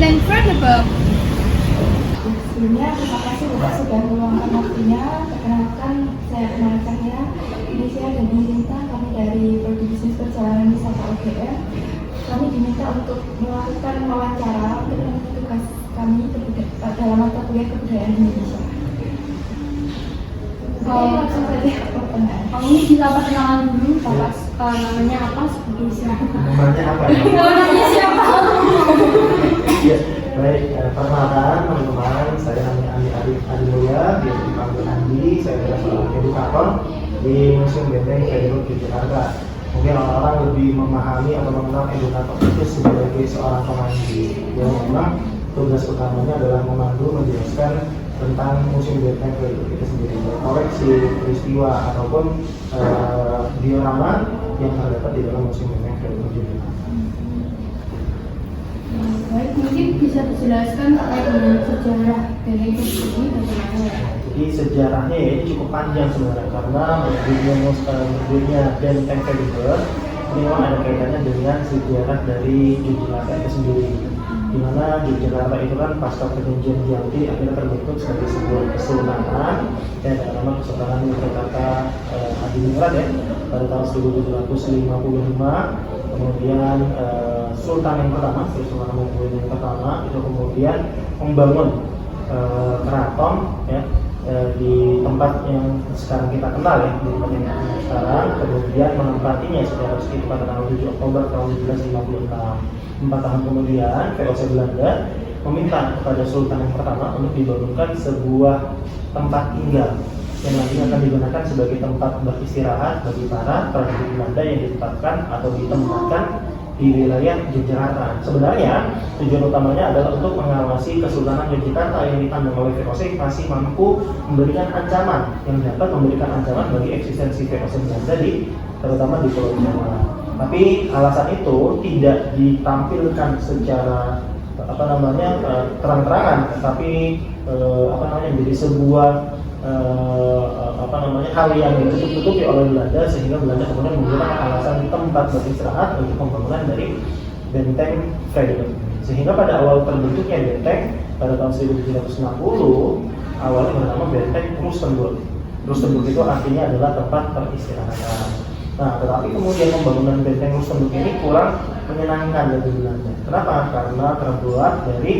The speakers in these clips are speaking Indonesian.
and Frederick. Sebelumnya terima kasih Bapak sudah meluangkan waktunya. Perkenalkan, saya Nana Cahya. Ini saya dan Sinta, kami dari Prodi Bisnis Perjalanan Wisata UGM. Kami diminta untuk melakukan wawancara untuk memenuhi tugas kami dalam mata kuliah kebudayaan Indonesia. Langsung saja pertanyaan. Ini kita perkenalan dulu, Bapak namanya apa? Seperti siapa? Namanya apa ya? Namanya siapa? Ya, baik. Perkenalkan teman-teman, saya namanya Andi Mulya, biasa dipanggil Andi. Saya adalah seorang edukator di Museum Benteng Frederick di Jakarta. Mungkin orang-orang lebih memahami atau mengenal edukator itu sebagai seorang pemandu. Yang memang tugas utamanya adalah memandu, menjelaskan tentang Museum Benteng Frederick itu sendiri, koleksi, peristiwa ataupun diorama yang terdapat di dalam Museum Benteng Frederick itu. Baik, mungkin bisa dijelaskan terkait dengan sejarah benteng itu sendiri bagaimana ya? Jadi sejarahnya ya ini cukup panjang sebenarnya karena berdirinya Benteng Frederick ini memang ada kaitannya dengan sejarah dari Yogyakarta itu sendiri. Di mana Yogyakarta itu kan pasca perjanjian Jati akhirnya terbentuk sebagai sebuah kesultanan dan ada nama Kesultanan Yogyakarta Hadiningrat ya pada tahun 1755. Kemudian Sultan yang pertama, Sultan Hamengkubuwono yang pertama itu kemudian membangun keraton ya di tempat yang sekarang kita kenal ya, di tempat yang sekarang, kemudian menempatinya secara resmi pada tanggal 7 Oktober tahun 1756. 4 tahun kemudian VOC Belanda meminta kepada Sultan yang pertama untuk dibangunkan sebuah tempat tinggal yang nantinya akan digunakan sebagai tempat beristirahat bagi para prajurit Belanda yang ditetapkan atau ditempatkan di wilayah Yogyakarta. Sebenarnya tujuan utamanya adalah untuk mengawasi Kesultanan Yogyakarta yang dipandang oleh VOC masih mampu memberikan ancaman yang dapat memberikan ancaman bagi eksistensi VOC Belanda terutama di Pulau Jawa. Tapi alasan itu tidak ditampilkan secara terang-terangan, tapi menjadi sebuah hal yang ditutup-tutupi oleh Belanda sehingga Belanda kemudian menggunakan alasan tempat beristirahat untuk pembangunan dari Benteng Frederick. Sehingga pada awal terbentuknya benteng pada tahun 1760 awalnya bernama Benteng Rustenburg. Rustenburg itu artinya adalah tempat peristirahatan. Nah, tetapi kemudian pembangunan Benteng Rustenburg ini kurang menyenangkan bagi Belanda. Kenapa? Karena terbuat dari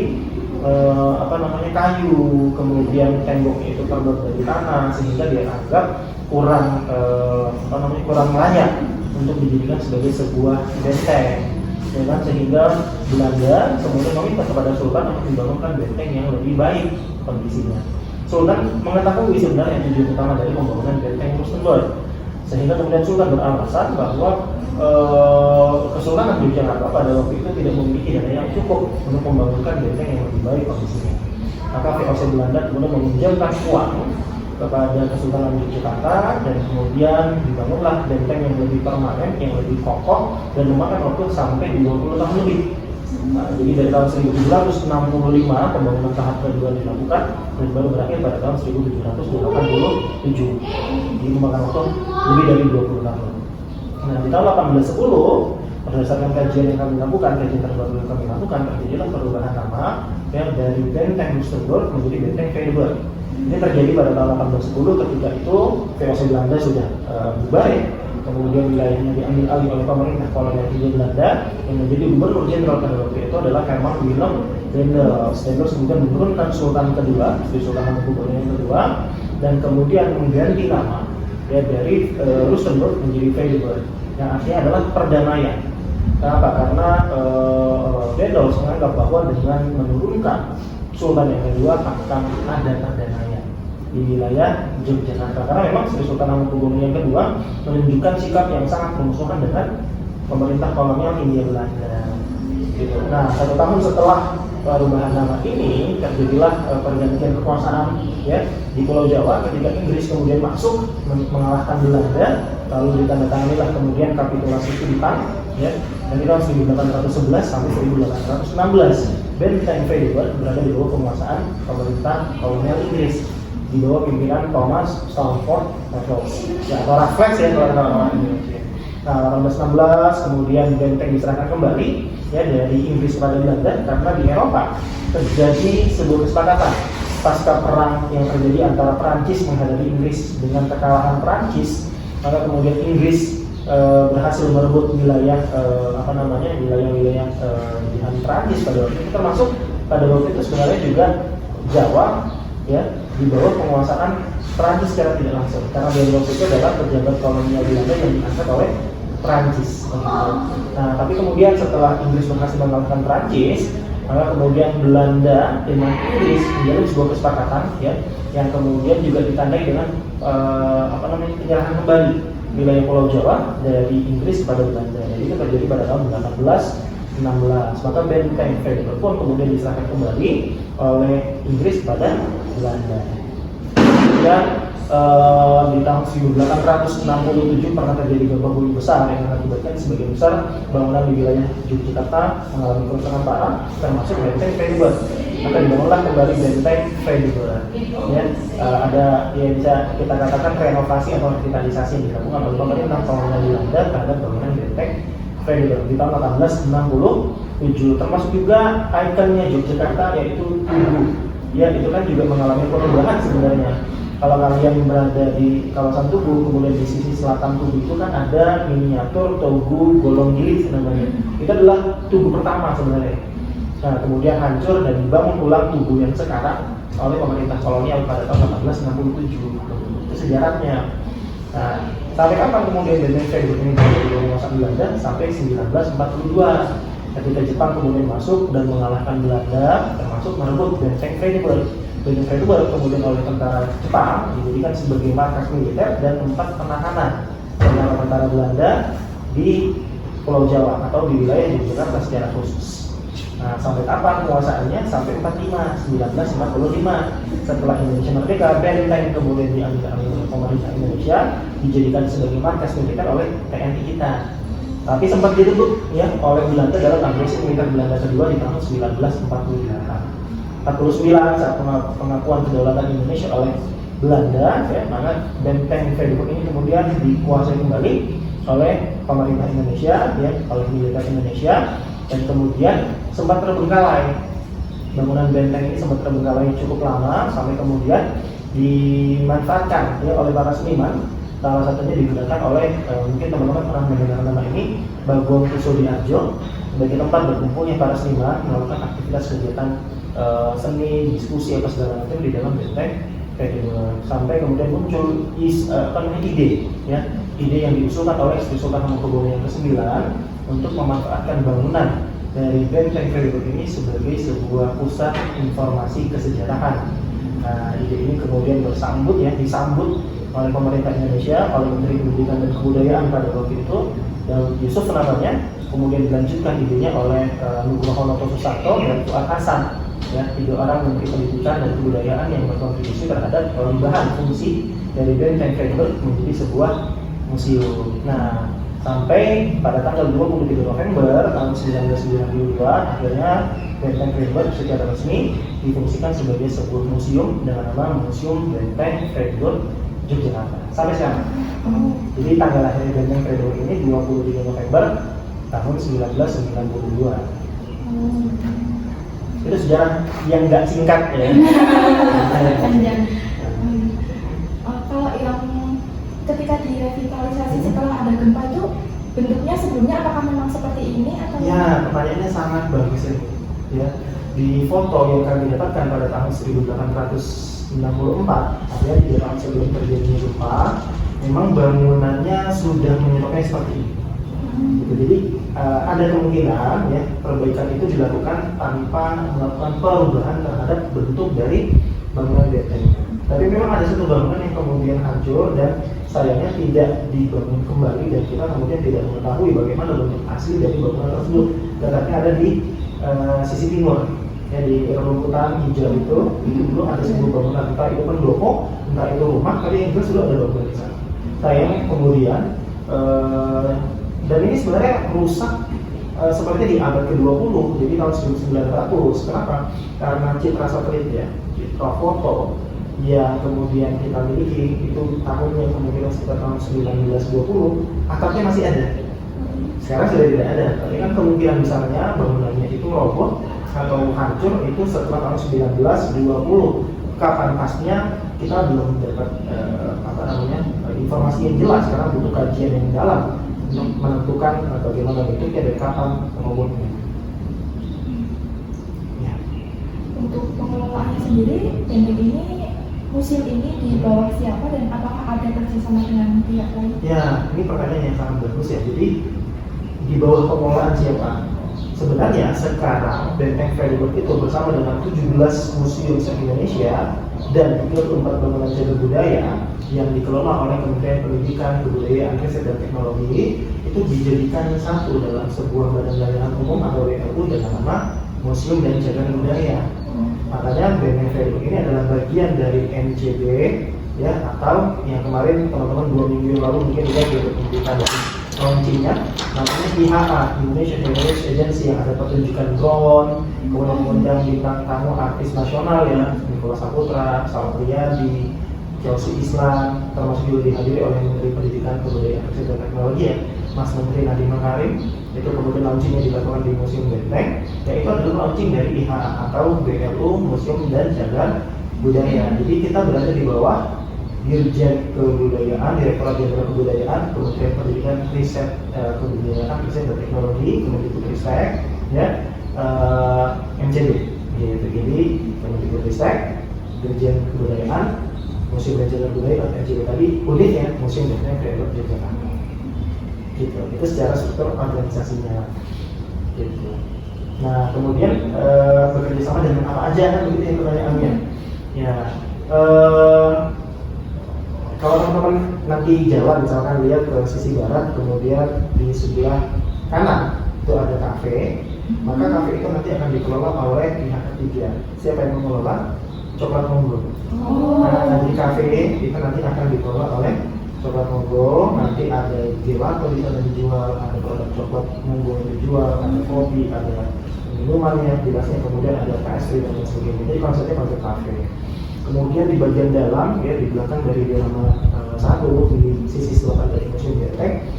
kayu, kemudian temboknya itu terbuat dari tanah sehingga dianggap kurang layak untuk dijadikan sebagai sebuah benteng. Ya kan? Sehingga Belanda kemudian meminta kepada Sultan untuk membangunkan benteng yang lebih baik kondisinya. Sultan mengetahui sebenarnya tujuan utama dari pembangunan Benteng Rustenburg, sehingga kemudian Sultan beralasan bahwa Kesultanan Yogyakarta pada waktu itu tidak memiliki dana yang cukup untuk membangunkan benteng yang lebih baik kondisinya. Maka VOC Belanda kemudian meminjamkan uang kepada Kesultanan Yogyakarta dan kemudian dibangunlah benteng yang lebih permanen, yang lebih kokoh dan memakan waktu sampai 20 tahun lebih. Nah, jadi dari tahun 1765 pembangunan tahap kedua dilakukan dan baru berakhir pada tahun 1787. Jadi memakan waktu lebih dari 20 tahun. Nah, di tahun 1810 berdasarkan kajian yang kami lakukan, kajian terbaru yang kami lakukan, terjadilah perubahan nama yang dari Benteng Rustenburg menjadi Benteng Frederick. Ini terjadi pada tahun 1810 ketika itu VOC Belanda sudah bubar ya. Kemudian wilayahnya diambil alih oleh pemerintah kolonial Hindia Belanda yang menjadi gubernur jenderal pada waktu itu adalah Herman Willem Daendels. Daendels kemudian menurunkan Sultan kedua, Sultan Hamengkubuwono yang kedua, dan kemudian mengganti nama ya dari Rustenburg menjadi Frederick yang artinya adalah perdamaian. Kenapa? Karena Daendels menganggap bahwa dengan menurunkan Sultan yang kedua akan ada perdamaian di wilayah Yogyakarta, karena memang Sri Sultan Hamengkubuwono yang kedua menunjukkan sikap yang sangat bermusuhan dengan pemerintah kolonial Hindia Belanda. Gitu. Nah, 1 tahun setelah perubahan nama ini terjadilah pergantian kekuasaan ya di Pulau Jawa ketika Inggris kemudian masuk mengalahkan Belanda, lalu ditandatanganilah kemudian kapitulasi Kuitang ya dari tahun 1811 sampai 1816. Benteng Frederick berada di bawah penguasaan pemerintah kolonial Inggris di bawah pimpinan Thomas Stamford Raffles ya, atau Raffles ya kalau orang Indonesia. Nah, 1816 kemudian benteng diserahkan kembali ya dari Inggris kepada Belanda karena di Eropa terjadi sebuah kesepakatan pasca perang yang terjadi antara Prancis menghadapi Inggris. Dengan kekalahan Prancis, maka kemudian Inggris berhasil merebut wilayah wilayah-wilayah di Prancis pada waktu itu, termasuk pada waktu itu sebenarnya juga Jawa ya di bawah penguasaan Prancis secara tidak langsung, karena dari waktu itu adalah pejabat kolonial Belanda yang diangkat oleh Prancis. Nah, tapi kemudian setelah Inggris berhasil mengalahkan Prancis, maka kemudian Belanda dengan Inggris menjalin sebuah kesepakatan ya, yang kemudian juga ditandai dengan penyerahan kembali wilayah Pulau Jawa dari Inggris kepada Belanda. Jadi itu terjadi pada tahun 1816. Maka benteng Frederick pun kemudian diserahkan kembali oleh Inggris kepada Belanda. Dan di tahun 1867 pernah terjadi gempa bumi besar yang mengakibatkan sebagian besar bangunan di wilayah Yogyakarta mengalami kerusakan parah, termasuk benteng Frederick. Maka dibangunlah kembali benteng Frederick. Ya, ada ya bisa kita katakan renovasi atau revitalisasi yang dilakukan oleh pemerintah kolonial Belanda terhadap bangunan benteng Frederick di tahun 1867. Termasuk juga ikonnya Yogyakarta yaitu Tugu. Ya, itu kan juga mengalami perubahan sebenarnya. Kalau kalian berada di kawasan Tugu, kemudian di sisi selatan Tugu itu kan ada miniatur Tugu Golonggilis namanya. Itu adalah Tugu pertama sebenarnya. Nah, kemudian hancur dan dibangun ulang Tugu yang sekarang oleh pemerintah kolonial pada tahun 1867. Itu sejarahnya. Nah, sampai kapan kemudian benteng Frederick ini berada di penguasaan Belanda? Sampai 1942. Ketika Jepang kemudian masuk dan mengalahkan Belanda, termasuk merebut benteng Frederick. Benteng Frederick kemudian oleh tentara Jepang dijadikan sebagai markas militer dan tempat penahanan tentara Belanda di Pulau Jawa atau di wilayah Yogyakarta secara khusus. Nah, sampai kapan penguasaannya? Sampai 1945. Setelah Indonesia merdeka, benteng kemudian diambil oleh pemerintah Indonesia, dijadikan sebagai markas militer oleh TNI kita. Tapi sempat direbut ya oleh Belanda dalam agresi militer Belanda kedua di tahun 1948. 49 saat pengakuan kedaulatan Indonesia oleh Belanda, ya, maka benteng Frederick ini kemudian dikuasai kembali oleh pemerintah Indonesia, ya, oleh militer Indonesia, dan kemudian sempat terbengkalai. Bangunan benteng ini sempat terbengkalai cukup lama sampai kemudian dimanfaatkan ya oleh para seniman. Salah satunya digunakan oleh mungkin teman-teman pernah mendengar nama ini, Bagong Kusodiarjo, sebagai tempat berkumpulnya para seniman melakukan aktivitas kegiatan seni, diskusi apa segala macam di dalam benteng Frederick. Sampai kemudian muncul ide yang diusulkan oleh Sri Sultan Hamengkubuwono yang ke-9 untuk memanfaatkan bangunan dari benteng Frederick ini sebagai sebuah pusat informasi kesejarahan. Nah, ide ini kemudian disambut oleh pemerintah Indonesia, oleh Menteri Pendidikan dan Kebudayaan pada waktu itu, Daud Yusuf namanya. Kemudian dilanjutkan idenya oleh Nugroho Noto Susanto dan Fuad Hasan, ya, 3 orang Menteri Pendidikan dan Kebudayaan yang berkontribusi terhadap perubahan fungsi dari benteng Frederick menjadi sebuah museum. Nah, sampai pada tanggal 23 November tahun 1992 akhirnya benteng Frederick secara resmi difungsikan sebagai sebuah museum dengan nama Museum Benteng Frederick Yogyakarta sampai sekarang. Jadi tanggal lahir benteng Frederick ini 23 November tahun 1992. Itu sejarah yang nggak singkat ya. Panjang. Kalau yang ketika direvitalisasi setelah ada gempa itu bentuknya sebelumnya apakah memang seperti ini atau? Ya, pertanyaannya sangat bagus ini. Ya, di foto yang kami dapatkan pada tahun 1864, artinya di tahun sebelum terjadi gempa, memang bangunannya sudah menyerupnya seperti ini. Jadi ada kemungkinan ya perbaikan itu dilakukan tanpa melakukan perubahan terhadap bentuk dari bangunan benteng. Tapi memang ada satu bangunan yang kemudian hancur dan sayangnya tidak dibangun kembali dan kita kemudian tidak mengetahui bagaimana bentuk asli dari bangunan tersebut. Letaknya ada di sisi timur, ya, di rumputan hijau itu dulu ada sebuah bangunan, entah itu pendopo, entah itu rumah, tapi yang jelas dulu ada bangunan di sana. Sayangnya kemudian dan ini sebenarnya rusak seperti di abad ke-20, jadi tahun 1900. Kenapa? Karena citra satelit ya, citra foto yang kemudian kita miliki itu tahunnya kemungkinan sekitar tahun 1920, atapnya masih ada. Sekarang sudah tidak ada, tapi kan kemungkinan besarnya bangunannya itu roboh atau hancur itu setelah tahun 1920. Kapan pasnya kita belum dapat informasi yang jelas, karena butuh kajian yang dalam untuk menentukan bagaimana bentuknya dan kapan robohnya. Ya. Untuk pengelolaannya sendiri, benteng ini, museum ini di bawah siapa dan apakah ada kerjasama dengan pihak lain? Ya, ini pertanyaan yang sangat bagus ya. Jadi di bawah pengelolaan siapa? Sebenarnya sekarang Benteng Freiburg itu bersama dengan 17 museum se-Indonesia dan 34 bangunan cagar budaya yang dikelola oleh Kementerian Pendidikan, Kebudayaan, Riset dan Teknologi itu dijadikan satu dalam sebuah badan layanan umum atau BLU dengan nama Museum dan Cagar Budaya. Makanya Benteng Freiburg ini adalah bagian dari NCB ya, atau yang kemarin teman-teman 2 minggu yang lalu mungkin juga diperhentikan dari launchingnya, namanya IHA, Indonesia Heritage Agency, yang ada pertunjukan drone, kemudian mengundang bintang tamu artis nasional ya, Nicholas Saputra, Salman Riyadi, Chelsea Islan, termasuk juga dihadiri oleh Menteri Pendidikan, Kebudayaan, Riset dan Teknologi ya, Mas Menteri Nadiem Makarim. Itu kemudian launchingnya dilakukan di Museum Benteng, yaitu adalah launching dari IHA atau BLU Museum dan Cagar Budaya. Jadi kita berada di bawah Dirjen Kebudayaan, Direktorat Jenderal Kebudayaan, Kementerian Pendidikan, Riset, Kebudayaan, Riset dan Teknologi, Kemendikbudristek, ya, MCD. Gitu. Jadi Kemendikbudristek, Dirjen Kebudayaan, Museum dan Cagar Budaya atau MCD tadi, unitnya Museum dan Cagar Budaya. Gitu. Itu secara struktur organisasinya. Gitu. Nah, kemudian bekerja sama dengan apa aja kan begitu ya pertanyaannya. Ya. Kalau teman-teman nanti jalan misalkan lihat ke sisi barat, kemudian di sebelah kanan itu ada kafe, maka kafe itu nanti akan dikelola oleh pihak ketiga. Siapa yang mengelola? Coklat Monggo. Nah, di kafe itu nanti akan dikelola oleh Coklat Monggo. Nanti ada gelato di sana dijual, ada produk coklat Monggo yang dijual, ada kopi, ada minumannya, jelasnya, kemudian ada pastry dan lain sebagainya. Jadi konsepnya konsep kafe. Kemudian di bagian dalam, ya di belakang dari diorama 1 di sisi selatan dari Museum Benteng,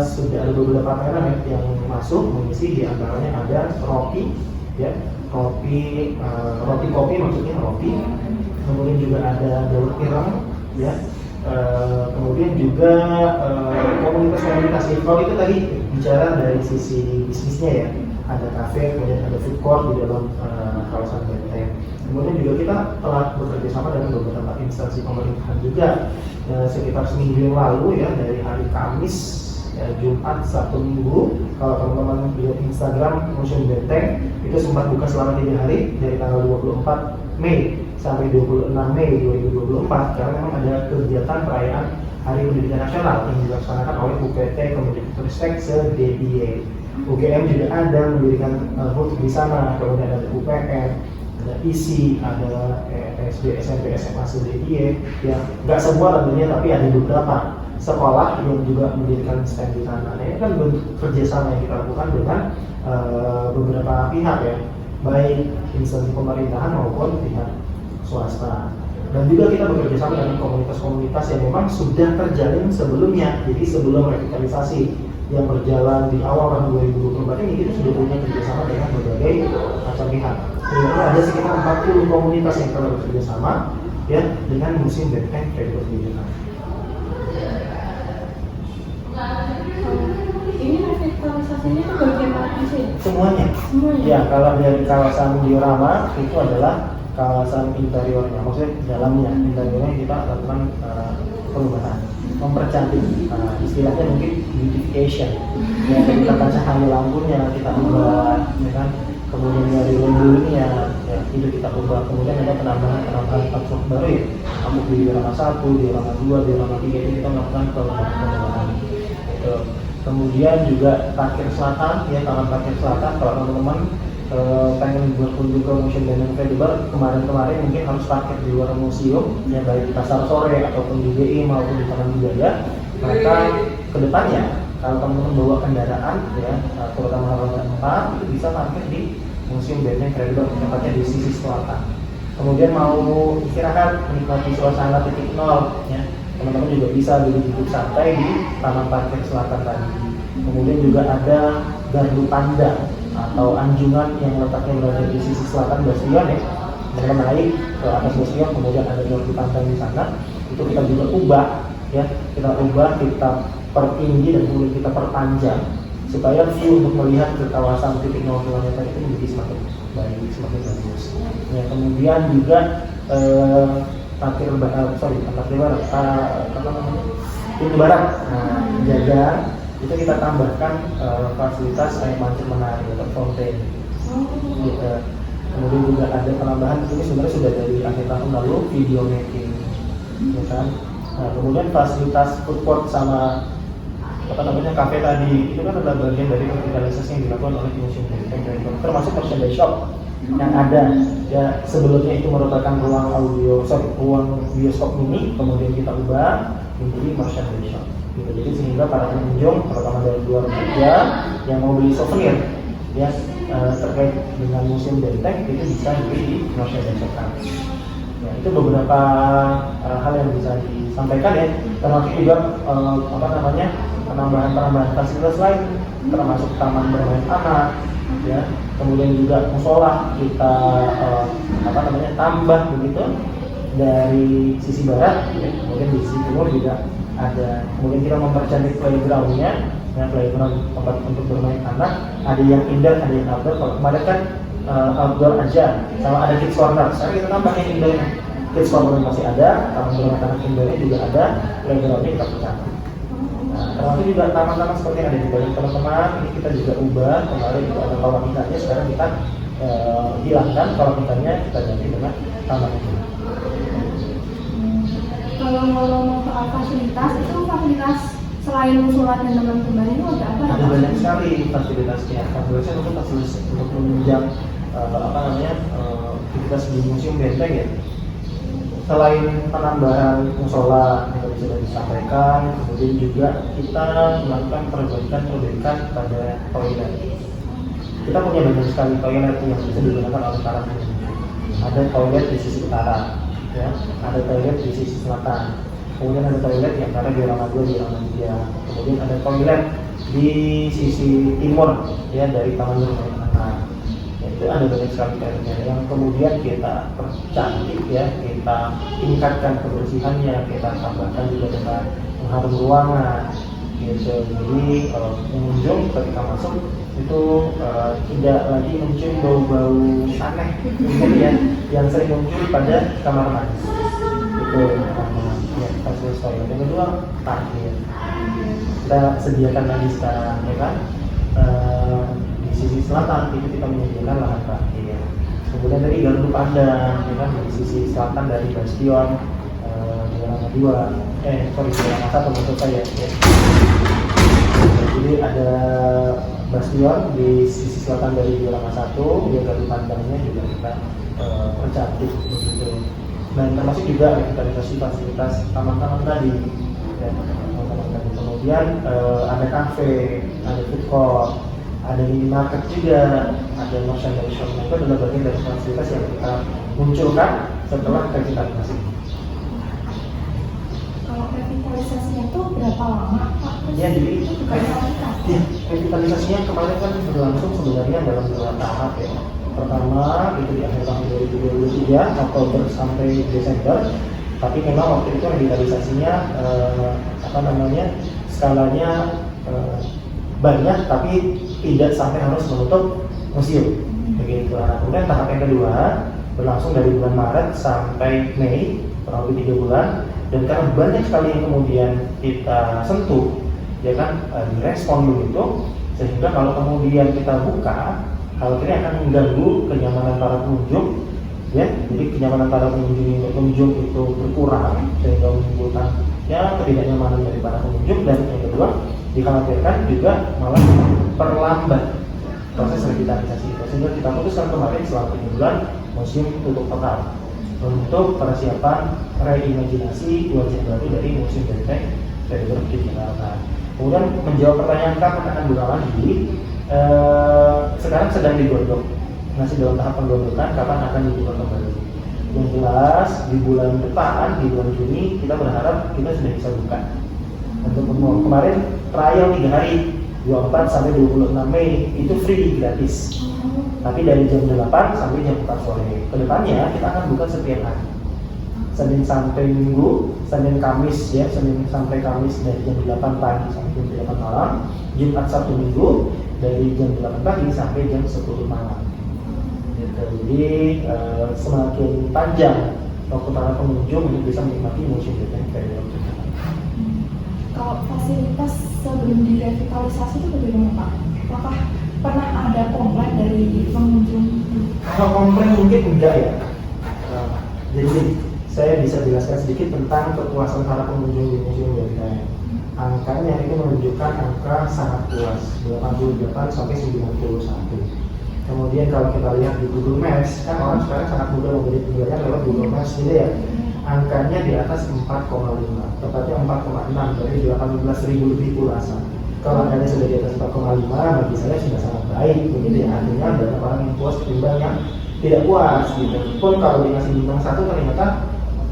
sudah ada beberapa pameran yang masuk mengisi, di antaranya ada roti, ya roti kopi maksudnya roti. Kemudian juga ada daun pirang, ya. Kemudian juga komunitas-komunitas. Kalau itu tadi bicara dari sisi bisnisnya ya, ada kafe, kemudian ada food court di dalam kawasan Benteng. Kemudian juga kita telah bekerja sama dengan beberapa instansi pemerintahan juga sekitar seminggu yang lalu ya, dari hari Kamis ya, Jumat, Sabtu, Minggu. Kalau teman-teman lihat Instagram Museum Benteng itu sempat buka selama 3 hari dari tanggal 24 Mei sampai 26 Mei 2024 karena memang ada kegiatan perayaan Hari Pendidikan Nasional yang dilaksanakan oleh UPT Kemendikbudristek se-DIY. UGM juga ada mendirikan booth di sana, kemudian ada UPN, ada ISI, ada SD, SMP, SMA, se-DIY. Ya, nggak semua tentunya, tapi ada beberapa sekolah yang juga mendirikan stand di sana. Nah, ini kan bentuk kerjasama yang kita lakukan dengan beberapa pihak ya, baik instansi pemerintahan maupun pihak swasta. Dan juga kita bekerja sama dengan komunitas-komunitas yang memang sudah terjalin sebelumnya. Jadi sebelum revitalisasi yang berjalan di awal tahun 2024 ini, kita sudah punya kerjasama dengan berbagai macam pihak. Jadi ada sekitar 40 komunitas yang telah bekerja sama ya dengan Museum Benteng Freiburg ini. Ini revitalisasinya itu bagian mana sih? Semuanya. Ya, kalau dari kawasan diorama itu adalah kawasan interiornya, maksudnya dalamnya, interiornya kita lakukan perubahan, mempercantik, istilahnya mungkin beautification. Ya, kita cahaya lampunya kita ubah, ya kan. Kemudian dari rendulnya, ya, itu kita ubah. Kemudian ada penambahan patchwork baru ya, amuk di diorama 1, diorama 2, diorama 3 itu kita melakukan penambahan. Gitu. Kemudian juga parkir selatan, ya taman parkir selatan. Kalau teman-teman pengen buat kunjung ke Museum Benteng Freiburg kemarin mungkin harus parkir di luar museum, ya baik di pasar sore ataupun di BI maupun di Taman Budaya. Maka kedepannya kalau teman-teman bawa kendaraan, ya terutama roda 4, itu bisa parkir di Museum Benteng Freiburg, tempatnya di sisi selatan. kemudian mau istirahat menikmati suasana titik nol, ya teman-teman juga bisa duduk santai di Taman Parkir Selatan tadi. Kemudian juga ada gardu pandang atau anjungan yang letaknya berada di sisi selatan bastion, ya. Teman-teman naik ke atas bastion, kemudian ada gardu pandang di sana. Itu kita juga ubah, ya kita pertinggi dan kemudian kita perpanjang supaya view untuk melihat ke kawasan titik 0 km itu menjadi semakin baik, semakin bagus. Ya, kemudian juga pintu barat. Nah, jaga itu kita tambahkan fasilitas air mancur menari atau fountain. Gitu. Kemudian juga ada penambahan, ini sebenarnya sudah dari akhir tahun lalu, video mapping, ya kan? Nah, kemudian fasilitas food court sama kafe tadi itu kan adalah bagian dari revitalisasi yang dilakukan oleh Museum Benteng, termasuk merchandise shop yang ada. Ya sebelumnya itu merupakan ruang bioskop mini, kemudian kita ubah menjadi merchandise shop. Gitu. Jadi sehingga para pengunjung, terutama dari luar juga yang mau beli souvenir, ya terkait dengan Museum Benteng itu bisa dibeli di merchandise shop kami. Ya, itu beberapa hal yang bisa disampaikan, ya. Termasuk juga penambahan fasilitas lain, termasuk taman bermain anak, ya. Kemudian juga musola kita tambah begitu dari sisi barat, ya. Kemudian di sisi timur juga ada. Kemudian kita mempercantik playgroundnya, ya, playground tempat untuk bermain anak. Ada yang indoor, ada yang outdoor. Kalau kemarin kan outdoor aja, sama ada kids corner. Sekarang kita tambah yang indoor. Kids corner masih ada, taman bermain anak indoornya juga ada, playgroundnya kita percantik. Nah, termasuk juga taman-taman seperti yang ada di balik teman-teman, ini kita juga ubah. Kemarin itu ada kolam ikannya, sekarang kita hilangkan kolam ikannya, kita ganti dengan taman itu. Kalau ngomong soal fasilitas, itu fasilitas selain musola dan teman-teman itu ada apa? Ada banyak sekali fasilitasnya. Fasilitasnya untuk fasilitas untuk menunjang aktivitas di Museum Benteng, ya. Selain penambahan musola yang sudah disampaikan, kemudian juga kita melakukan perbaikan pada toilet. Kita punya banyak sekali toilet yang bisa digunakan oleh para pengunjung. Ada toilet di sisi utara, ya. Ada toilet di sisi selatan. Kemudian ada toilet yang ada di Rama 2, di Rama 3. Kemudian ada toilet di sisi timur, ya, dari Taman Bermain Anak. Itu ada banyak sekali toiletnya yang kemudian kita percantik, ya, kita tingkatkan kebersihannya, kita tambahkan juga dengan mengharum ruangan, gitu. Jadi kalau pengunjung ketika masuk itu tidak lagi mencium bau-bau aneh, gitu, ya, yang sering muncul pada kamar mandi. Itu ya, fasilitas toilet. Yang kedua, parkir. Kita sediakan lagi sekarang, ya kan? Di sisi selatan itu kita menyediakan lahan parkir. Kemudian dari gardu pandang, ya kan, di sisi selatan dari bastion di Rama 2, di Rama 1 maksud saya, ya. Jadi ada bastion di sisi selatan dari Rama 1, ya, gardu pandangnya juga kita percantik begitu. Dan termasuk juga revitalisasi fasilitas taman-taman tadi, ya, taman-taman tadi. Kemudian ada kafe, ada food court, ada minimarket juga, ada merchandise shop. Itu adalah bagian dari fasilitas yang kita munculkan setelah revitalisasi. Kalau revitalisasinya itu berapa lama, Pak? Ya, jadi Ya. revitalisasinya kemarin kan berlangsung sebenarnya dalam 2 tahap, ya. Pertama itu di akhir tahun 2023, Oktober sampai Desember. Tapi memang waktu itu revitalisasinya skalanya banyak, tapi tidak sampai harus menutup museum. Begitu. Nah, kemudian tahap yang kedua berlangsung dari bulan Maret sampai Mei, kurang lebih 3 bulan. Dan karena banyak sekali yang kemudian kita sentuh, ya kan, direspon begitu, sehingga kalau kemudian kita buka, khawatirnya akan mengganggu kenyamanan para pengunjung, ya. Jadi kenyamanan para pengunjung itu berkurang, sehingga menimbulkan, ya, ketidaknyamanan dari para pengunjung. Dan yang kedua, dikhawatirkan juga malah perlambat proses revitalisasi itu. Sehingga kita putuskan kemarin selama 3 bulan museum tutup total untuk persiapan reimajinasi wajah baru dari Museum Benteng dari Jakarta. Kemudian menjawab pertanyaan kapan akan buka lagi, sekarang sedang digodok, masih dalam tahap penggodokan kapan akan dibuka kembali. Yang jelas di bulan depan, di bulan Juni kita berharap kita sudah bisa buka. Untuk kemarin trial 3 hari, 24 sampai 26 Mei itu free gratis. Tapi dari jam 8 sampai jam 4 sore. Kedepannya kita akan buka setiap hari. Senin sampai Minggu, Senin Kamis ya, Senin sampai Kamis dari jam 8 pagi sampai jam 8 malam, Jumat Sabtu Minggu dari jam 8 pagi sampai jam 10 malam. Gitu. Jadi semakin panjang waktu para pengunjung untuk bisa menikmati Museum Benteng dari Yogyakarta. Kalau fasilitas sebelum direvitalisasi itu bagaimana Pak? Apakah pernah ada komplain dari pengunjung? Kalau komplain mungkin enggak ya. Jadi saya bisa jelaskan sedikit tentang kepuasan para pengunjung di Museum Benteng. Angkanya itu menunjukkan angka sangat puas, 88 sampai 91. Kemudian kalau kita lihat di Google Maps, kan orang sekarang sangat mudah membeli tinggalnya lewat Google Maps gitu ya. Angkanya di atas 4,5, tepatnya 4,6 dari 18.000 lebih pulasa. Kalau angkanya sudah di atas 4,5, bagi saya sudah sangat baik. Begitu ya, artinya banyak orang yang puas ketimbang yang tidak puas gitu. Pun kalau dikasih bintang 1 ternyata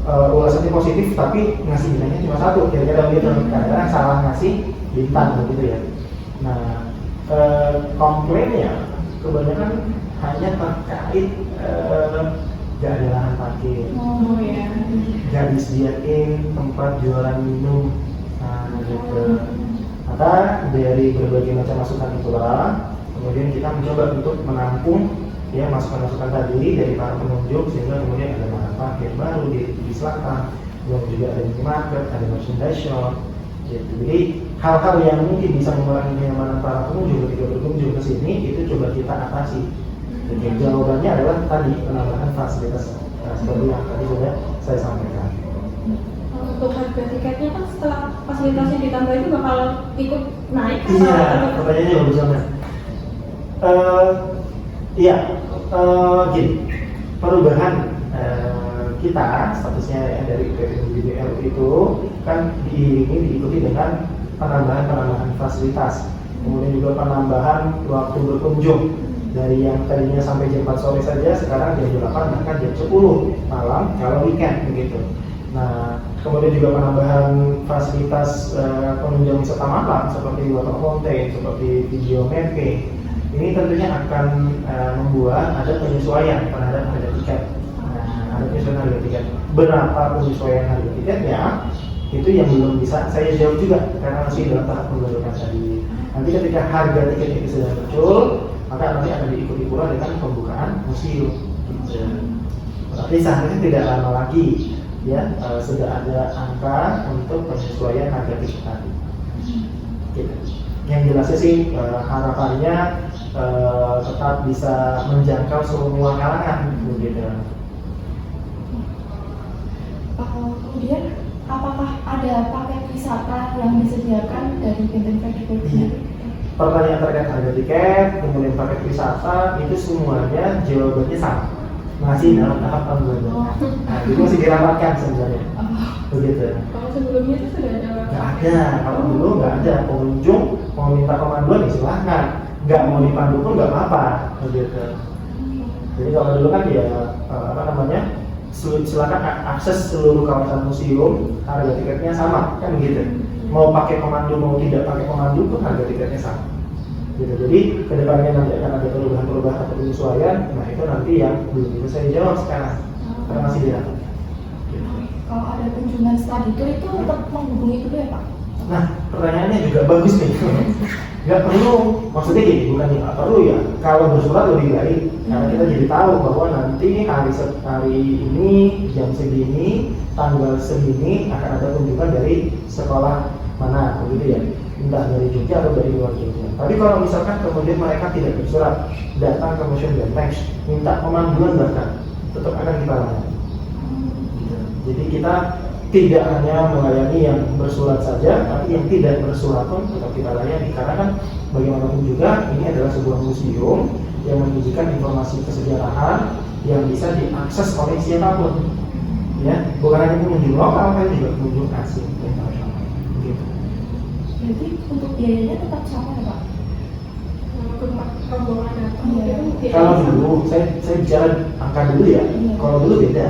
ulasannya positif, tapi ngasih bintangnya cuma 1, kira-kira begitu. Kadang-kadang salah ngasih bintang begitu ya. Nah, komplainnya kebanyakan hanya terkait gak ada lahan parkir, gak disediain tempat jualan minum, nah gitu. Maka dari berbagai macam masukan itulah, kemudian kita mencoba untuk menampung ya masukan-masukan tadi dari para pengunjung, sehingga kemudian ada lahan parkir baru di selatan, dan juga ada minimarket, ada merchandise shop. Gitu. Jadi hal-hal yang mungkin bisa mengurangi kenyamanan para pengunjung ketika berkunjung ke sini itu coba kita atasi. Jadi jawabannya adalah tadi penambahan fasilitas seperti yang tadi sudah saya sampaikan. Untuk harga tiketnya kan setelah fasilitasnya ditambah itu bakal ikut naik? Iya, pertanyaannya bagus banget. Iya, gini, perubahan kita statusnya ya, dari PPNBBL itu kan diikuti dengan penambahan fasilitas, kemudian juga penambahan waktu berkunjung dari yang tadinya sampai jam 4 sore saja, sekarang jam 8 bahkan jam 10 malam kalau weekend begitu. Nah, kemudian juga penambahan fasilitas penunjang wisata malam seperti water fountain, seperti video mapping. Ini tentunya akan membuat ada penyesuaian terhadap harga tiket. Ada penyesuaian harga tiket. Berapa penyesuaian harga tiketnya itu yang belum bisa saya jawab juga karena masih dalam tahap pembaruan tadi. Nanti ketika harga tiket itu sudah muncul, maka nanti akan diikuti pula dengan pembukaan museum. Tapi seharusnya tidak lama lagi ya sudah ada angka untuk penyesuaian harga tiket tadi. Gitu. Yang jelasnya sih harapannya tetap bisa menjangkau semua kalangan begitu. Kemudian apakah ada paket wisata yang disediakan dari Benteng Festival? Iya. Pertanyaan terkait harga tiket, kemudian paket wisata itu semuanya jawabannya sama, masih dalam tahap pembaruan. Nah, itu masih dirapatkan sebenarnya. Begitu. Kalau sebelumnya itu sudah ada? Nggak ada. Kalau dulu nggak ada, pengunjung mau minta pemanduan ya silahkan, nggak mau dipandu pun nggak apa-apa. Begitu. Jadi kalau dulu kan ya silakan akses seluruh kawasan museum, harga tiketnya sama kan gitu. Mau pakai pemandu mau tidak pakai pemandu pun harga tiketnya sama. Gitu. Jadi kedepannya nanti akan ada perubahan atau penyesuaian. Nah itu nanti yang belum bisa saya jawab sekarang karena masih dirasakan. Gitu. Kalau ada kunjungan study tour itu tetap menghubungi dulu ya Pak? Nah pertanyaannya juga bagus nih. Nggak perlu, maksudnya gini, bukan nggak perlu ya. Kalau bersurat lebih baik, karena kita jadi tahu bahwa nanti hari ini jam segini, tanggal segini akan ada kunjungan dari sekolah mana, begitu ya. Entah dari Jogja atau dari luar Jogja. Tapi kalau misalkan kemudian mereka tidak bersurat, datang ke Museum Benteng, minta pemanduan bahkan, tetap akan kita layani. Jadi kita tidak hanya melayani yang bersurat saja, tapi yang tidak bersurat pun tetap kita layani. Karena kan bagaimanapun juga ini adalah sebuah museum yang menyajikan informasi kesejarahan yang bisa diakses oleh siapapun. Ya, bukan hanya pengunjung lokal, tapi juga pengunjung asing internasional. Begitu. Jadi untuk biayanya tetap sama ya Pak? rombongan datang Iya. itu tidak Kalau bisa. dulu, saya bicara angka dulu ya. Iya. Kalau dulu beda.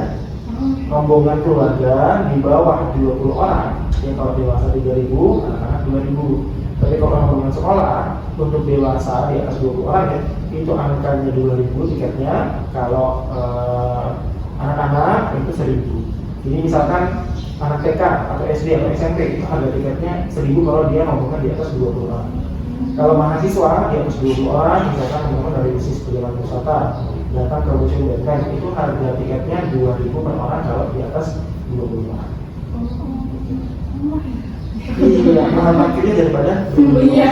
Rombongan keluarga di bawah 20 orang, ya kalau dewasa 3.000, anak-anak 2.000. Tapi kalau rombongan sekolah untuk dewasa di atas 20 orang ya, itu angkanya 2.000 tiketnya. Kalau anak-anak itu 1.000. Jadi misalkan anak TK atau SD atau SMP itu harga tiketnya 1.000 kalau dia rombongan di atas 20 orang. Kalau mahasiswa di atas 20 orang, misalkan teman-teman dari bisnis perjalanan wisata datang ke Museum Benteng, itu harga tiketnya 2.000 per orang kalau di atas 20 orang. Iya, mahal parkirnya daripada Iya.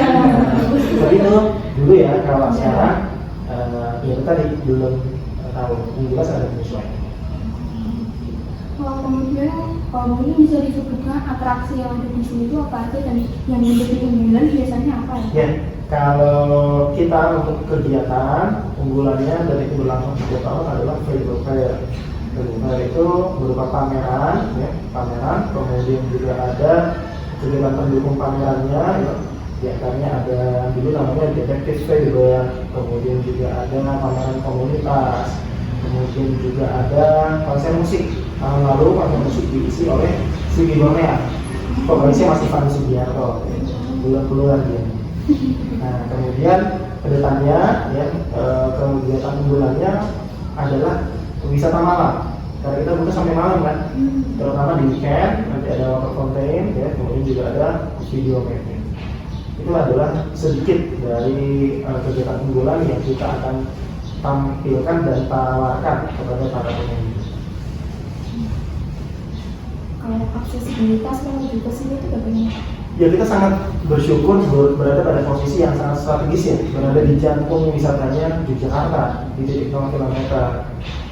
Tapi itu dulu ya, kalau sekarang ya itu tadi belum tahu, yang jelas ada penyesuaian. Kemudian mungkin bisa disebutkan atraksi yang ada di sini itu apa aja dan yang menjadi unggulan biasanya apa ya? Ya, kalau kita untuk kegiatan unggulannya dari itu berlangsung 3 tahun adalah Fair Fair. Fair itu berupa pameran, ya, pameran. Kemudian juga ada kegiatan pendukung pamerannya, ya. Di antaranya ada dulu namanya Detective Fair, kemudian juga ada pameran komunitas, kemudian juga ada konser musik. Tahun lalu konser musik diisi oleh Sri Bornea, vokalisnya masih Fanny Sugiarto, bulan-bulan dia. Nah, kemudian kedepannya ya kegiatan unggulannya adalah wisata malam. Karena kita buka sampai malam kan, terutama di weekend nanti ada water fountain, ya, kemudian juga ada video mapping. Itu adalah sedikit dari kegiatan unggulan yang kita akan tampilkan dan tawarkan kepada para pengunjung. Kalau aksesibilitas menuju ke sini itu bagaimana? Ya, kita sangat bersyukur berada pada posisi yang sangat strategis ya, berada di jantung wisatanya Yogyakarta di titik 0 km.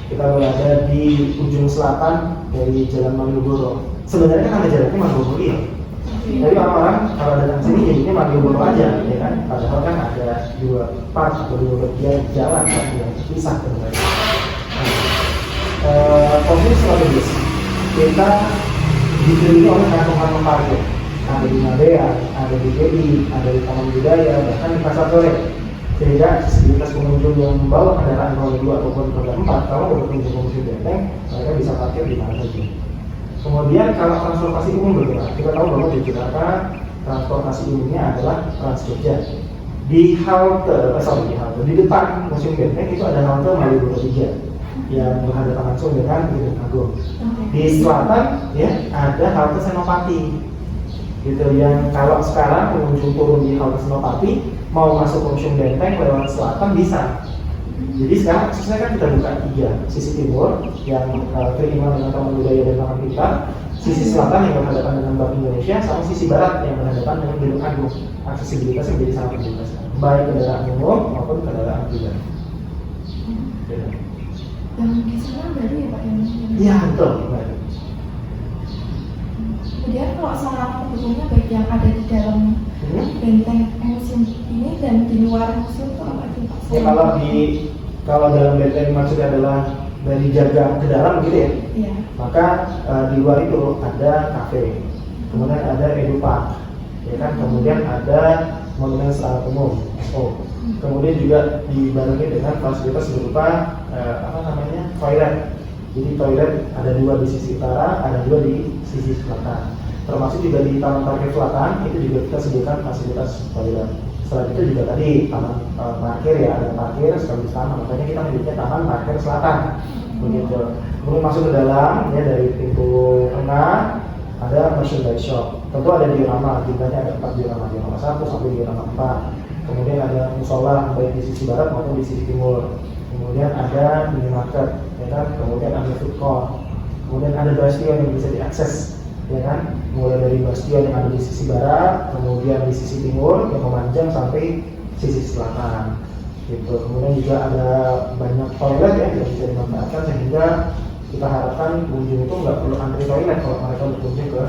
Kita berada di ujung selatan dari Jalan Malioboro. Sebenarnya kan ada jalannya Malioboro ya. Tapi orang-orang kalau datang sini jadinya Malioboro aja, ya kan? Padahal kan ada 2 part atau 2 bagian jalan kan yang pisah sebenarnya. Posisi strategis kita dikelilingi oleh kantong-kantong parkir. Ada di Mabea, ada di GI, ada di Taman Budaya, bahkan di Pasar Sore. Sehingga aksesibilitas pengunjung yang membawa kendaraan roda 2 ataupun roda 4 kalau berkunjung ke Museum Benteng, mereka bisa parkir di mana saja. Kemudian kalau transportasi umum bagaimana? Kita tahu bahwa di Jakarta transportasi umumnya adalah Trans Jogja. Di di depan Museum Benteng itu ada halte Malioboro 3 yang berhadapan langsung dengan Gedung Agung. Di selatan ya ada halte Senopati, gitu, yang kalau sekarang pengunjung turun di halte Senopati mau masuk ke Museum Benteng lewat selatan bisa. Jadi sekarang aksesnya kan kita buka 3, sisi timur yang terimbang dengan Taman Budaya dan Taman Pintar, sisi selatan yang berhadapan dengan Bank Indonesia, sama sisi barat yang berhadapan dengan Gedung Agung. Aksesibilitasnya menjadi sangat terbatas, baik kendaraan umum maupun kendaraan pribadi. Yang di sana baru ya Pak yang Iya betul. Kemudian kalau sarana pendukungnya baik yang ada di dalam benteng museum ini dan di luar museum itu apa itu Pak? Ya, kalau dalam benteng maksudnya adalah dari jaga ke dalam gitu ya. Iya. Maka di luar itu ada kafe, kemudian ada edupark, ya kan, kemudian ada monumen secara umum, kemudian juga dibarengi dengan fasilitas berupa toilet. Jadi toilet ada 2 di sisi utara, ada 2 di sisi selatan. Termasuk juga di Taman Parkir Selatan itu juga kita sediakan fasilitas toilet. Selain itu juga tadi taman parkir ya, ada parkir sekaligus taman, makanya kita menyebutnya Taman Parkir Selatan. Begitu. Kemudian masuk ke dalam ya dari pintu tengah ada merchandise shop. Tentu ada diorama, jumlahnya ada 4 diorama, diorama 1 sampai diorama 4. Kemudian ada musola baik di sisi barat maupun di sisi timur. Kemudian ada minimarket, ya kan? Kemudian ada food court. Kemudian ada bastion yang bisa diakses, ya kan? Mulai dari bastion yang ada di sisi barat, kemudian di sisi timur yang memanjang sampai sisi selatan. Gitu. Kemudian juga ada banyak toilet ya yang bisa dimanfaatkan sehingga kita harapkan pengunjung itu nggak perlu antri toilet kalau mereka berkunjung ke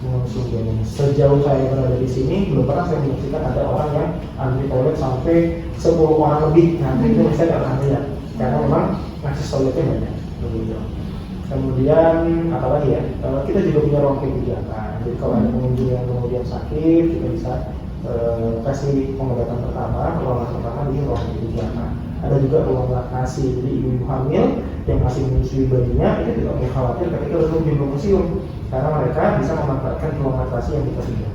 Museum Benteng. Sejauh saya berada di sini belum pernah saya menyaksikan ada orang yang antri toilet sampai 10 orang lebih. Nah itu saya nggak pernah lihat karena memang akses toiletnya banyak. Begitu. Kemudian apalagi ya, kita juga punya ruang kegiatan. Jadi kalau ada pengunjung yang kemudian sakit, kita bisa kasih pengobatan pertama, ruangan pertama di ruang ibu-anak. Ada juga ruang laktasi, jadi ibu hamil yang masih menyusui bayinya itu tidak perlu khawatir ketika berkunjung ke museum, karena mereka bisa memanfaatkan ruang laktasi yang kita sedia.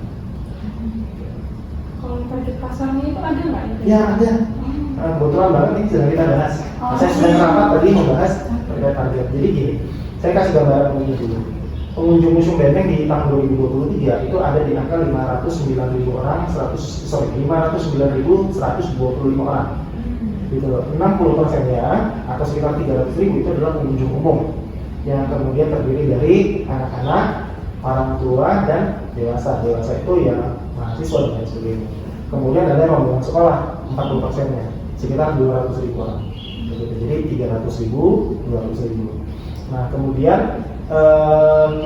Kalau target pasarnya itu ada nggak? Ya ada. Kebetulan banget ini sedang kita bahas. Saya sedang rapat tadi membahas terkait target. Jadi gini, saya kasih gambaran begini dulu. Pengunjung Museum Benteng di tahun 2023 itu ada di angka 509.000 orang, 509.125 orang. Gitu loh. 60%-nya atau sekitar 300.000 itu adalah pengunjung umum yang kemudian terdiri dari anak-anak, orang tua dan dewasa. Dewasa itu ya mahasiswa dan lain sebagainya. Kemudian ada rombongan sekolah 40%-nya sekitar 200.000 orang. Jadi 300.000, 200.000. Nah kemudian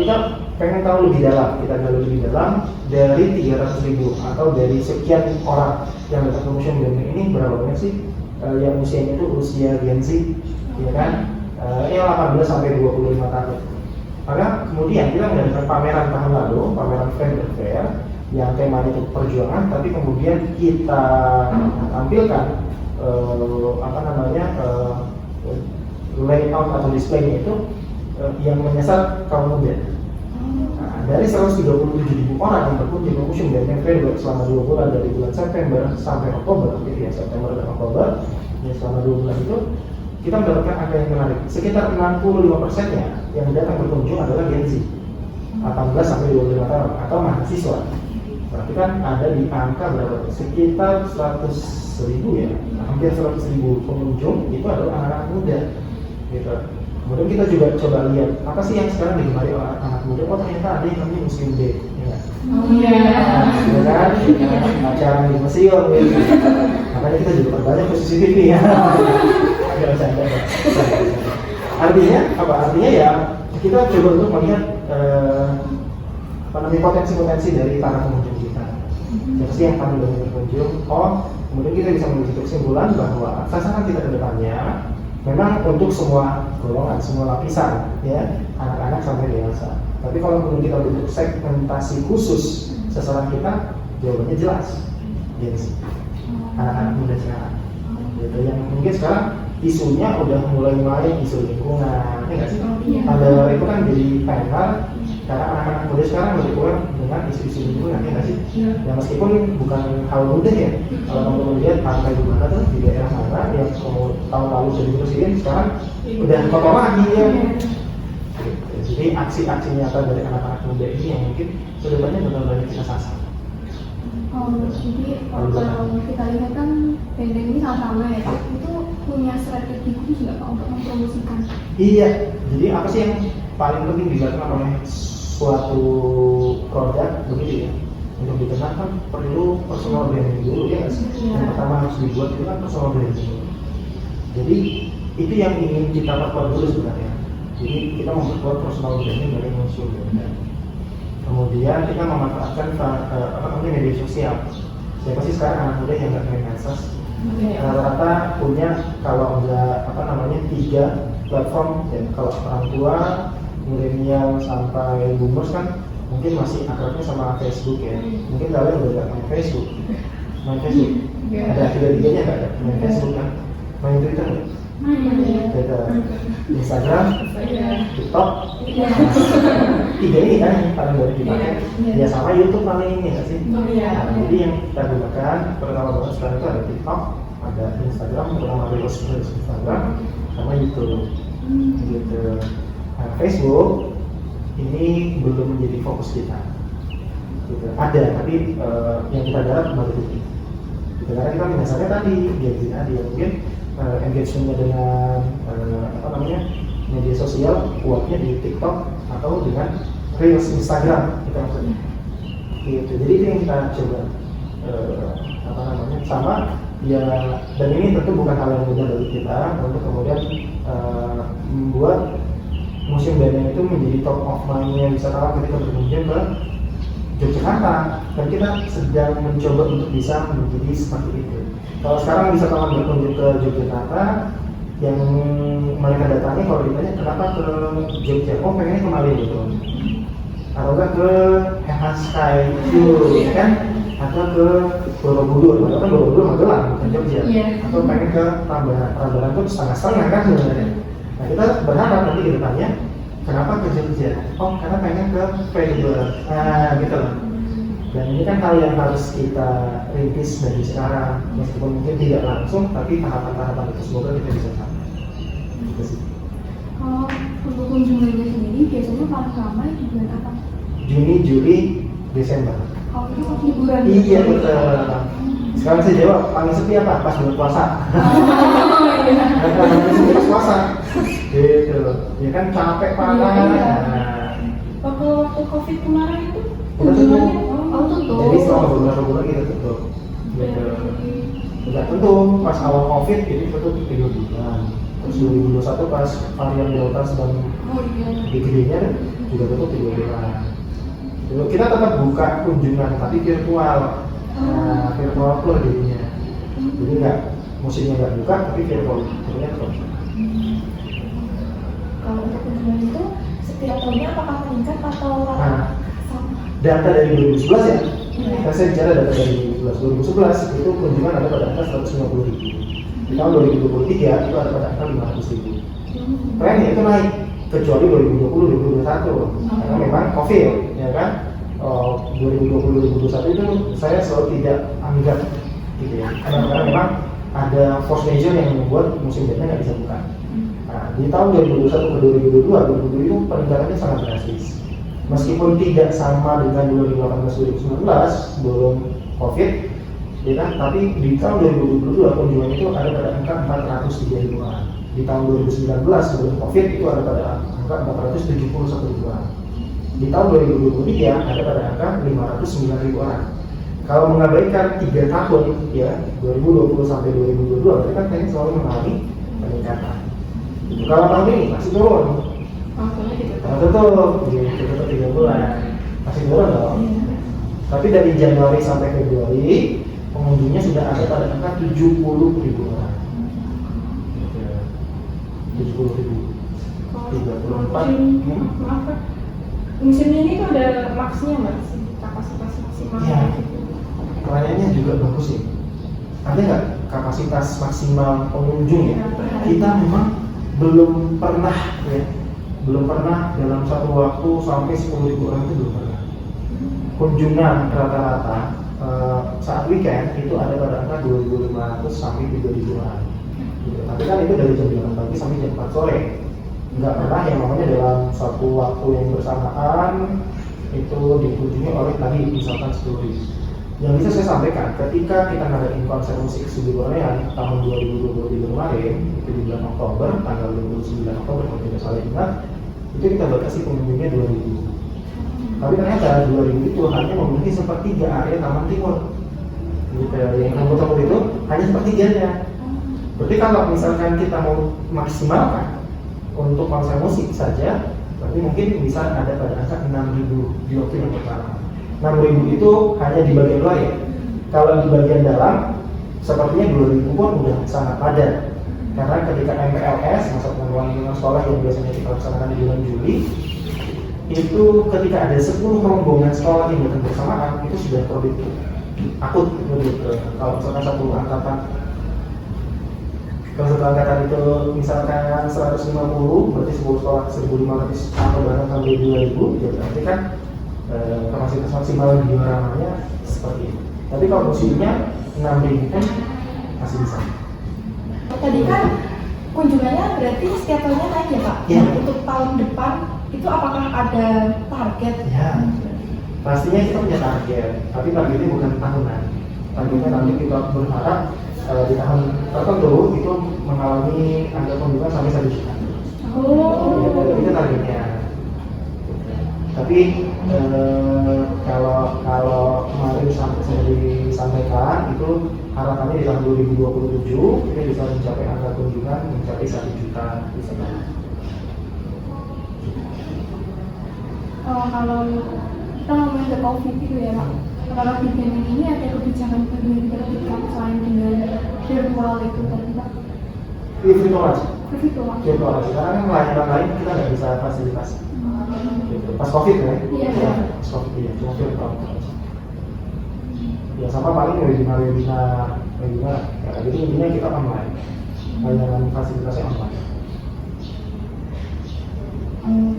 kita pengen tahu lebih dalam, kita gali lebih dalam dari 300.000 atau dari sekian orang yang datang ke Museum Benteng ini berapa banyak sih yang usianya itu usia Gen Z, ya kan? Yang 18 sampai 25 tahun. Maka kemudian kita mengadakan pameran tahun lalu, pameran Friend Fair yang temanya itu perjuangan, tapi kemudian kita tampilkan layout atau displaynya itu yang menyasar kaum muda. Nah, dari 137.000 orang yang berkunjung ke Museum Benteng Fair selama 2 bulan dari bulan September sampai Oktober, jadi ya September dan Oktober, ya selama 2 bulan itu kita mendapatkan angka yang menarik. Sekitar 65%-nya yang datang berkunjung adalah Gen Z, 18 sampai 25 tahun atau mahasiswa. Berarti kan ada di angka berapa? Sekitar 100.000 ya, hampir 100.000 pengunjung itu adalah anak-anak muda. Gitu. Kemudian kita juga coba lihat apa sih yang sekarang digemari oleh anak muda. Oh ternyata ada yang namanya Museum Day, ya. Oh iya. Ya kan? Acara di museum, gitu. Makanya kita juga perbanyak ke CCTV ya. Agak bercanda. Artinya apa? Artinya ya kita coba untuk melihat potensi-potensi dari para pengunjung kita. Siapa sih yang paling banyak berkunjung? Oh, kemudian kita bisa mengambil kesimpulan bahwa sasaran kita ke depannya memang untuk semua golongan, semua lapisan, ya, anak-anak sampai dewasa. Tapi kalau kemudian kita bentuk segmentasi khusus sasaran kita, jawabannya jelas, Gen Z, anak-anak muda sekarang. Gitu. Yang mungkin sekarang isunya udah mulai main isu lingkungan, ya nggak sih? Ada itu kan jadi tenar karena anak-anak muda sekarang lebih kurang dengan isu-isu lingkungan, ya nggak sih? Ya meskipun bukan hal mudah ya. Kalau teman-teman lihat pantai di mana tuh di daerah mana yang tahun lalu sudah dibersihin, sekarang udah kotor lagi ya. Jadi aksi-aksi nyata dari anak-anak muda ini yang mungkin kedepannya benar-benar kita sasar. Jadi kalau kita lihat kan Benteng ini sama-sama ya, itu punya strategi khusus nggak Pak untuk mempromosikan? Iya, jadi apa sih yang paling penting dilakukan oleh suatu produk begitu ya? Untuk dikenal kan perlu personal branding dulu ya nggak sih? Yang pertama harus dibuat itu kan personal branding. Jadi itu yang ingin kita perkuat dulu sebenarnya. Jadi kita memperkuat personal branding dari Museum Benteng. Kemudian kita memanfaatkan media sosial. Siapa sih sekarang anak muda yang nggak main medsos? Rata-rata punya kalau nggak 3 platform. Ya, kalau orang tua, milenial sampai boomers kan mungkin masih akrabnya sama Facebook ya. Mungkin kalian udah nggak main Facebook. Main Facebook? Ada 3-3-nya nggak ada? Main Facebook kan? Main Twitter nggak? Twitter, Instagram, TikTok, 3 ini kan yang paling banyak dipakai. Ya sama YouTube paling ini nggak sih? Jadi yang kita gunakan pertama banget sekarang itu ada TikTok, ada Instagram, pertama reels Instagram, sama YouTube. Gitu. Nah, Facebook ini belum menjadi fokus kita. Gitu. Ada, tapi yang kita garap baru itu. Gitu. Karena kita misalnya tadi dia mungkin engagementnya dengan media sosial kuatnya di TikTok atau dengan reels Instagram kita maksudnya. Gitu. Jadi itu yang kita coba sama ya, dan ini tentu bukan hal yang mudah bagi kita untuk kemudian membuat Museum Benteng itu menjadi top of mind-nya wisatawan ketika berkunjung ke Yogyakarta, dan kita sedang mencoba untuk bisa menjadi seperti itu. Kalau sekarang wisatawan berkunjung ke Yogyakarta, yang mereka datangi kalau ditanya kenapa ke Jogja, oh pengennya ke Malioboro, atau enggak ke Sky View, kan? atau ke Borobudur, padahal kan Borobudur Magelang bukan Jogja, Iya. atau pengen ke Prambanan, Prambanan pun setengah-setengah kan sebenarnya. Nah kita berharap nanti ke depannya, kenapa ke Jogja? Oh karena pengen ke Prambanan, nah gitu loh. Dan ini kan hal yang harus kita rintis dari sekarang, meskipun mungkin tidak langsung, tapi tahapan-tahapan itu semoga kita bisa capai. Gitu sih. Kalau untuk kunjungannya sendiri biasanya paling ramai di bulan apa? Juni, Juli, Desember. Kalau itu pas liburan. Iya betul. Sekarang saya jawab, paling sepi apa? Pas bulan puasa. Oh iya. Paling sepi pas puasa. Gitu. Ya kan capek panas. Iya. Nah, Waktu COVID kemarin itu udah tutup. Oh tutup. Jadi selama beberapa bulan kita tutup. Gitu. Udah tutup. Pas awal COVID ini tutup 3 bulan. Terus 2021 pas varian Delta sedang Oh iya. gedenya juga tutup 3 bulan. Dulu kita tetap buka kunjungan tapi virtual. Nah, virtual tour jadinya. Jadi nggak musimnya nggak buka tapi virtual tournya tetap. kalau untuk kunjungan itu setiap tahunnya apakah meningkat atau Nah, sama? data dari 2011 ya. Iya. Saya bicara data dari 2011 itu kunjungan ada pada angka 150.000. Di tahun 2023 itu ada pada angka 500.000. Trennya itu naik kecuali 2020-2021 karena memang COVID ya kan. 2020-2021 itu saya selalu tidak anggap gitu ya karena memang ada force majeure yang membuat musim data nggak bisa buka. Nah, di tahun 2021 ke 2022 itu peningkatannya sangat drastis. Meskipun tidak sama dengan 2018-2019 sebelum COVID, ya kan? Tapi di tahun 2022 kunjungan itu ada pada angka 403.000 orang. Di tahun 2019 sebelum COVID itu ada pada angka 471.000 orang. Di tahun 2023 ada pada angka 509.000 orang. Kalau mengabaikan 3 tahun, ya 2020 sampai 2022, berarti kan ini selalu mengalami peningkatan. Kalau tahun ini masih turun. Maksudnya gitu. Nah, tutup 3 bulan masih turun dong. Tapi dari Januari sampai Februari pengunjungnya sudah ada pada angka 70.000 orang. 70.000. 34. Maaf Pak. Musim ini tuh ada maksnya nggak sih? Kapasitas maksimal Iya. gitu. Pertanyaannya juga bagus ya. Ada nggak kapasitas maksimal pengunjung ya? Kita memang belum pernah dalam satu waktu sampai 10.000 orang itu belum pernah. Kunjungan rata-rata saat weekend itu ada pada angka 2.500 sampai 3.000 orang. Gitu. Tapi kan itu dari jam 8 pagi sampai jam 4 sore. Nggak pernah yang namanya dalam satu waktu yang bersamaan itu dikunjungi oleh tadi misalkan 10.000. Yang bisa saya sampaikan, ketika kita ngadain konser musik Studio Korea tahun 2023 kemarin, itu di bulan Oktober, tanggal 29 Oktober kalau tidak salah ingat, itu kita batasi pengunjungnya 2.000. Tapi ternyata 2.000 itu hanya memenuhi sepertiga area Taman Timur. Gitu, yang rumput-rumput itu hanya sepertiganya. Berarti kalau misalkan kita mau maksimalkan untuk konser musik saja, berarti mungkin bisa ada pada angka 6.000 di waktu yang pertama. 6.000 itu hanya di bagian luar ya. Kalau di bagian dalam, sepertinya 2.000 pun udah sangat padat. Karena ketika MPLS, masa pengeluaran lingkungan sekolah yang biasanya kita laksanakan di bulan Juli, itu ketika ada 10 rombongan sekolah yang datang bersamaan, itu sudah produktif akut. Kalau misalkan satu angkatan itu misalkan 150, berarti 10 sekolah 1.500 atau bahkan sampai 2.000, ya berarti kan kapasitas maksimal dioramanya seperti itu. Tapi kalau musimnya 6.000 pun masih bisa. Tadi kan kunjungannya berarti setiap tahunnya naik ya Pak? Iya. Untuk tahun depan itu apakah ada target? Ya, pastinya kita punya target, tapi targetnya bukan tahunan. Targetnya nanti kita berharap di tahun tertentu itu mengalami angka kunjungan sampai 1 juta. Oh. Itu targetnya. Tapi kalau kemarin saya disampaikan itu harapannya di tahun 2027 ini bisa mencapai angka kunjungan mencapai 1 juta wisatawan. Kalau kita ngomongin ke COVID itu ya Pak, kalau di Benteng ini ada kebijakan baru yang diterbitkan selain dengan virtual itu tadi Pak? Virtual aja. Virtual. Sekarang kan layanan lain kita nggak bisa fasilitasi. Gitu. Pas COVID ya? Iya. Pas COVID ya, cuma virtual aja. Ya Ya sama paling webinar ya, jadi intinya kita online, dengan fasilitas yang online.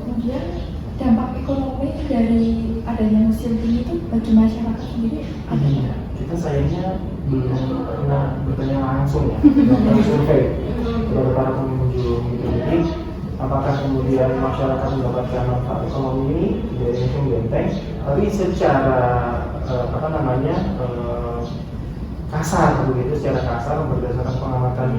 Kemudian dampak ekonomi dari adanya museum ini itu bagi masyarakat sendiri ada nggak? Kita sayangnya belum pernah bertanya langsung ya, melakukan survei kepada para pengunjung gitu. Jadi apakah kemudian masyarakat mendapatkan manfaat ekonomi ini dari Museum Benteng? Tapi secara kasar begitu, secara kasar berdasarkan pengamatan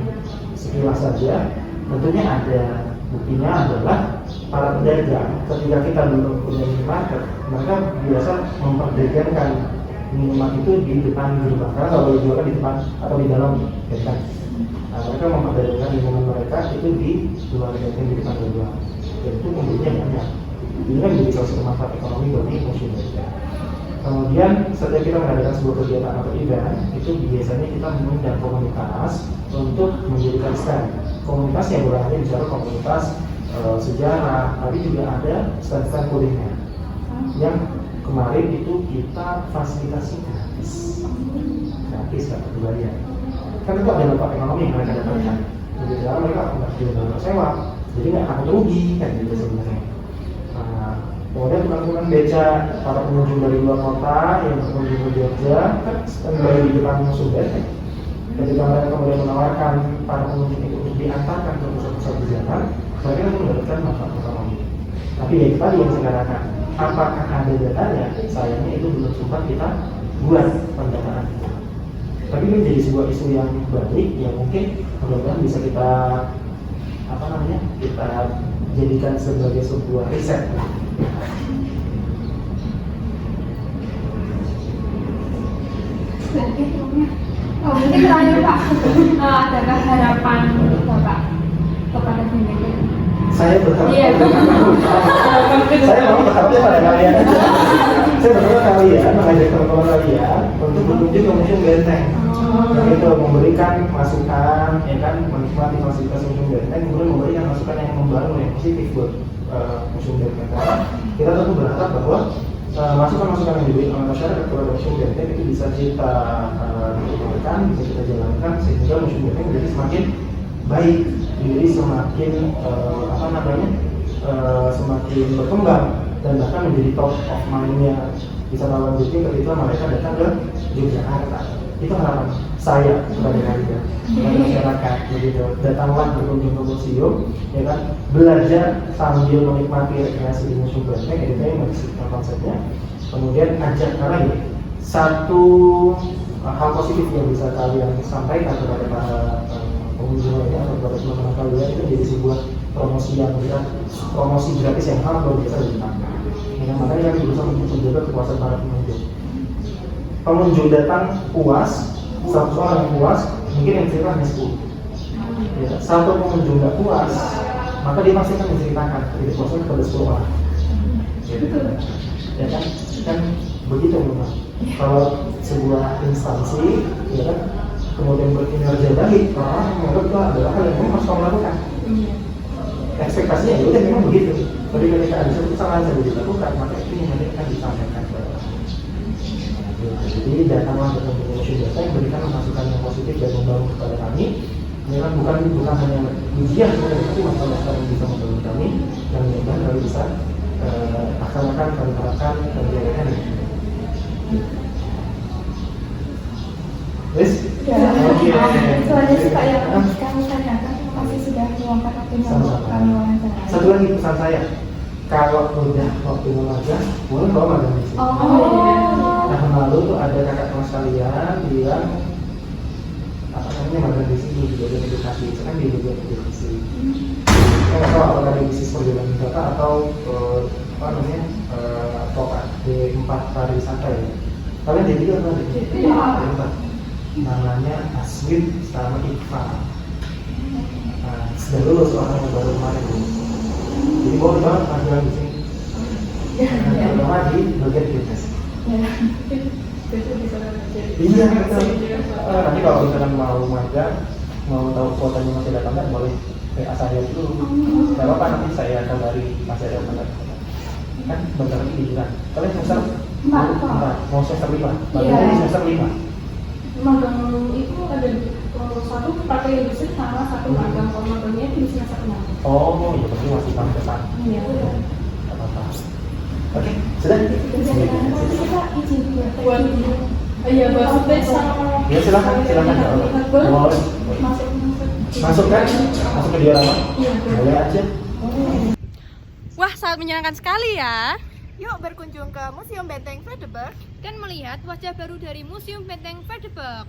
sekilas saja, tentunya ada. Buktinya adalah para pedagang ketika kita belum punya minimarket, mereka biasa memperdagangkan minimarket itu di depan gerbang, karena kalau boleh jualan di depan atau di dalam benteng. Nah, mereka memperdagangkan minuman mereka itu di luar benteng, di depan gerbang, dan itu kemudian banyak. Ini kan menjadi salah satu manfaat ekonomi bagi museum benteng. Kemudian setiap kita mengadakan sebuah kegiatan atau event, itu biasanya kita mengundang komunitas untuk menjadikan stand. Komunitas yang bukan hanya bicara komunitas sejarah, tapi juga ada stand-stand kuliner yang kemarin itu kita fasilitasi gratis kan berbayar. Kan itu ada dampak ekonomi yang mereka dapatkan. Jadi sekarang mereka nggak jual sewa, jadi nggak akan rugi kan gitu sebenarnya. Kemudian tukang beca para pengunjung dari luar kota yang berkunjung ke Jogja kan standby di depan museum benteng. Ketika mereka kemudian menawarkan para pengunjung itu untuk diantarkan ke pusat-pusat wisata, mereka akan mendapatkan manfaat ekonomi. Tapi ya itu tadi yang saya katakan, apakah ada datanya? Sayangnya itu belum sempat kita buat pendataan. Tapi ini menjadi sebuah isu yang baik, yang mungkin mudah-mudahan bisa kita kita jadikan sebagai sebuah riset. Mungkin terakhir Pak, adakah harapan Bapak kepada Benteng? Saya berharap. Iya. Saya mau berharapnya pada kalian. Saya berharap kalian mengajak teman-teman kalian untuk berkunjung ke Museum Benteng. Itu memberikan masukan, ya kan, menikmati fasilitas Museum Benteng, kemudian memberikan masukan yang membangun, yang positif buat Museum Benteng. Kita tentu berharap bahwa masukan-masukan yang diberikan oleh masyarakat kepada Museum Benteng itu bisa kita lakukan, bisa kita jalankan sehingga Museum Benteng menjadi semakin baik, jadi semakin semakin berkembang dan bahkan menjadi top of mind-nya wisatawan Jogja ketika mereka datang ke Yogyakarta. Itu harapan saya sebagai kalian, sebagai masyarakat begitu. Datanglah berkunjung ke museum, ya kan, belajar sambil menikmati rekreasi di Museum Benteng, itu yang menjadi konsepnya. Kemudian ajak kalian satu hal positif yang bisa kalian sampaikan kepada para pengunjung lainnya atau kepada teman-teman kalian, itu menjadi sebuah promosi gratis yang sangat luar biasa dari kami. Yang makanya kami berusaha untuk menjaga kepuasan para pengunjung. Pengunjung datang puas, 100 orang yang puas, mungkin yang cerita hanya 10. Ya, satu pengunjung nggak puas, maka dia pasti akan menceritakan ketidakpuasan kepada 10 orang. Ya kan begitu memang. Kalau sebuah instansi, ya kan, kemudian berkinerja baik, orang menganggap itu adalah hal yang harus kamu lakukan. Ekspektasinya ya udah memang begitu. Tapi ketika ada satu kesalahan yang dilakukan, maka itu yang nanti akan disampaikan ke orang. Jadi datanglah ke Museum Benteng, berikan masukan yang positif dan membangun kepada kami. Ini kan bukan hanya ujian, tapi masalah yang bisa membangun kami dan mudah-mudahan kami bisa laksanakan, kami harapkan kegiatan ini. Yes? Oke. Itu aja sih Pak yang kami tanyakan. Terima kasih sudah meluangkan waktunya untuk kami wawancara. Satu lagi pesan saya, kalau udah waktunya magang, boleh bawa magang di sini. Tahun lalu tuh ada kakak kelas kalian bilang magang di sini di bagian edukasi, sekarang di bagian edukasi. Saya nggak tahu apakah di bisnis perjalanan wisata atau D4 pariwisata ya. Kalian D3 apa D4? Namanya Aswin sama Iqbal. Sudah lulus orang yang baru kemarin. Jadi boleh banget magang di sini. Terutama di bagian edukasi. Iya, betul. Nanti kalau misalkan mau magang, mau tahu kuotanya masih ada nggak, boleh PA saya dulu. Gak apa-apa, nanti saya kabari masih ada nggak. Kan bentar lagi liburan. Kalian misal Empat. Mau semester 5. Iya. Baru semester 5. Magang itu ada satu pakai bisnis sama satu magang. Kalau magangnya itu di semester 6. Oh, ya berarti masih tahun depan. Iya. Tidak apa-apa. Oke, sudah? Kita izin Buat iya, bahasa tes sama Ya silakan. Boleh. Masuk kan? Masuk ke diorama? Iya, Boleh aja. Wah, sangat menyenangkan sekali ya. Yuk berkunjung ke Museum Benteng Vredenburg Dan melihat wajah baru dari Museum Benteng Vredenburg.